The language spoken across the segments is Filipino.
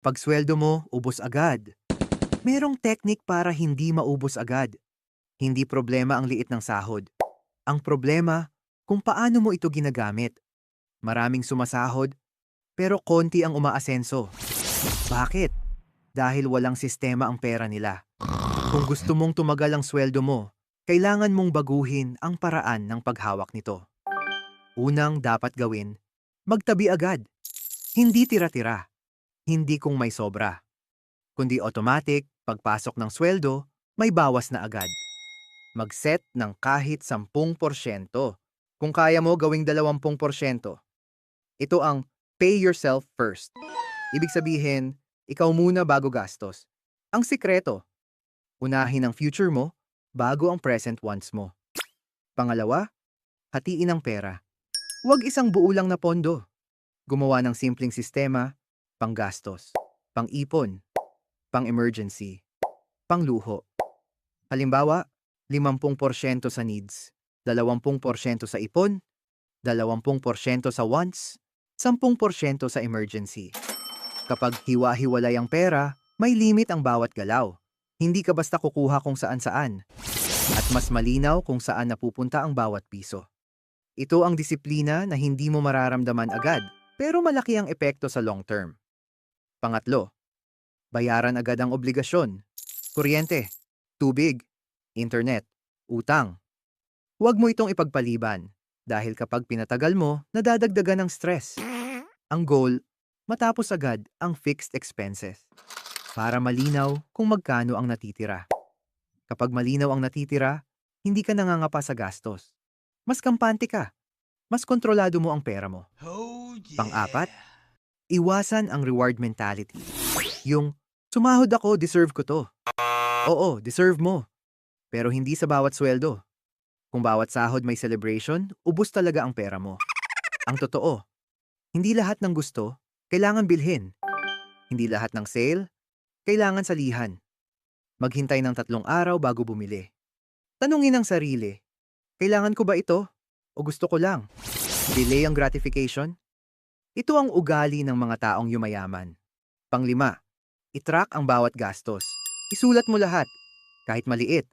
Pag sweldo mo, ubos agad. Merong teknik para hindi maubos agad. Hindi problema ang liit ng sahod. Ang problema, kung paano mo ito ginagamit. Maraming sumasahod, pero konti ang umaasenso. Bakit? Dahil walang sistema ang pera nila. Kung gusto mong tumagal ang sweldo mo, kailangan mong baguhin ang paraan ng paghawak nito. Unang dapat gawin, magtabi agad. Hindi tira-tira. Hindi kung may sobra. Kundi automatic, pagpasok ng sweldo, may bawas na agad. Mag-set ng kahit 10%. Kung kaya mo gawing 20%. Ito ang pay yourself first. Ibig sabihin, ikaw muna bago gastos. Ang sikreto, unahin ang future mo bago ang present wants mo. Pangalawa, hatiin ang pera. Huwag isang buo lang na pondo. Gumawa ng simpleng sistema, panggastos, pang-ipon, pang-emergency, pangluho. Halimbawa, 50% sa needs, 20% sa ipon, 20% sa wants, 10% sa emergency. Kapag hiwa-hiwalay ang pera, may limit ang bawat galaw. Hindi ka basta kukuha kung saan-saan. At mas malinaw kung saan napupunta ang bawat piso. Ito ang disiplina na hindi mo mararamdaman agad, pero malaki ang epekto sa long term. Pangatlo, bayaran agad ang obligasyon. Kuryente, tubig, internet, utang. Huwag mo itong ipagpaliban dahil kapag pinatagal mo, nadadagdagan ng stress. Ang goal, matapos agad ang fixed expenses para malinaw kung magkano ang natitira. Kapag malinaw ang natitira, hindi ka nangangapa sa gastos. Mas kampante ka. Mas kontrolado mo ang pera mo. Oh yeah. Pang-apat, iwasan ang reward mentality. Yung, sumahod ako, deserve ko to. Oo, deserve mo. Pero hindi sa bawat sweldo. Kung bawat sahod may celebration, ubos talaga ang pera mo. Ang totoo, hindi lahat ng gusto, kailangan bilhin. Hindi lahat ng sale, kailangan salihan. Maghintay ng 3 araw bago bumili. Tanungin ang sarili, kailangan ko ba ito? O gusto ko lang? Delay ang gratification? Ito ang ugali ng mga taong yumayaman. Panglima, itrack ang bawat gastos. Isulat mo lahat, kahit maliit.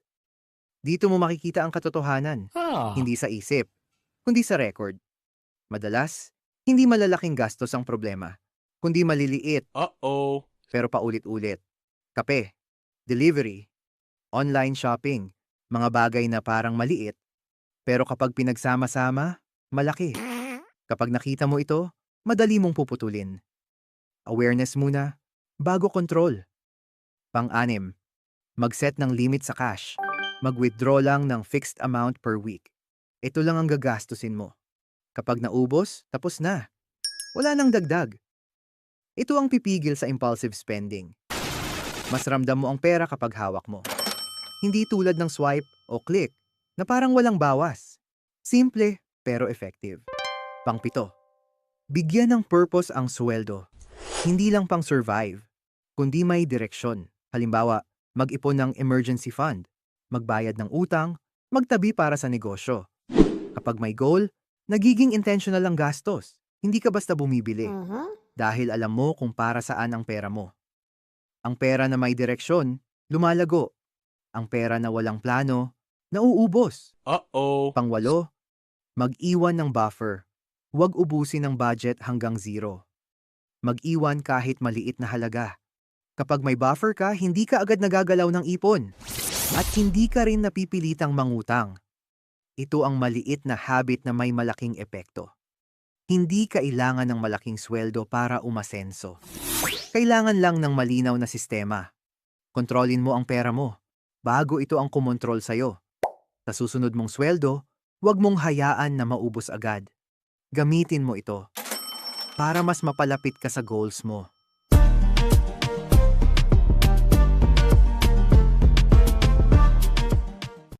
Dito mo makikita ang katotohanan, hindi sa isip, kundi sa record. Madalas, hindi malalaking gastos ang problema, kundi maliliit Uh-oh. pero paulit-ulit. Kape, delivery, online shopping, mga bagay na parang maliit, pero kapag pinagsama-sama, malaki. Kapag nakita mo ito, madali mong puputulin. Awareness muna, bago control. Pang-anim, mag-set ng limit sa cash. Mag-withdraw lang ng fixed amount per week. Ito lang ang gagastusin mo. Kapag naubos, tapos na. Wala nang dagdag. Ito ang pipigil sa impulsive spending. Mas ramdam mo ang pera kapag hawak mo. Hindi tulad ng swipe o click na parang walang bawas. Simple pero effective. Pang-pito, bigyan ng purpose ang sweldo. Hindi lang pang survive, kundi may direksyon. Halimbawa, mag-ipon ng emergency fund, magbayad ng utang, magtabi para sa negosyo. Kapag may goal, nagiging intentional ang gastos. Hindi ka basta bumibili. Dahil alam mo kung para saan ang pera mo. Ang pera na may direksyon, lumalago. Ang pera na walang plano, nauubos. Uh-oh. Pangwalo, mag-iwan ng buffer. Huwag ubusin ang budget hanggang zero. Mag-iwan kahit maliit na halaga. Kapag may buffer ka, hindi ka agad nagagalaw ng ipon. At hindi ka rin napipilitang mangutang. Ito ang maliit na habit na may malaking epekto. Hindi kailangan ng malaking sweldo para umasenso. Kailangan lang ng malinaw na sistema. Kontrolin mo ang pera mo, bago ito ang kumontrol sa'yo. Sa susunod mong sweldo, huwag mong hayaan na maubos agad. Gamitin mo ito para mas mapalapit ka sa goals mo.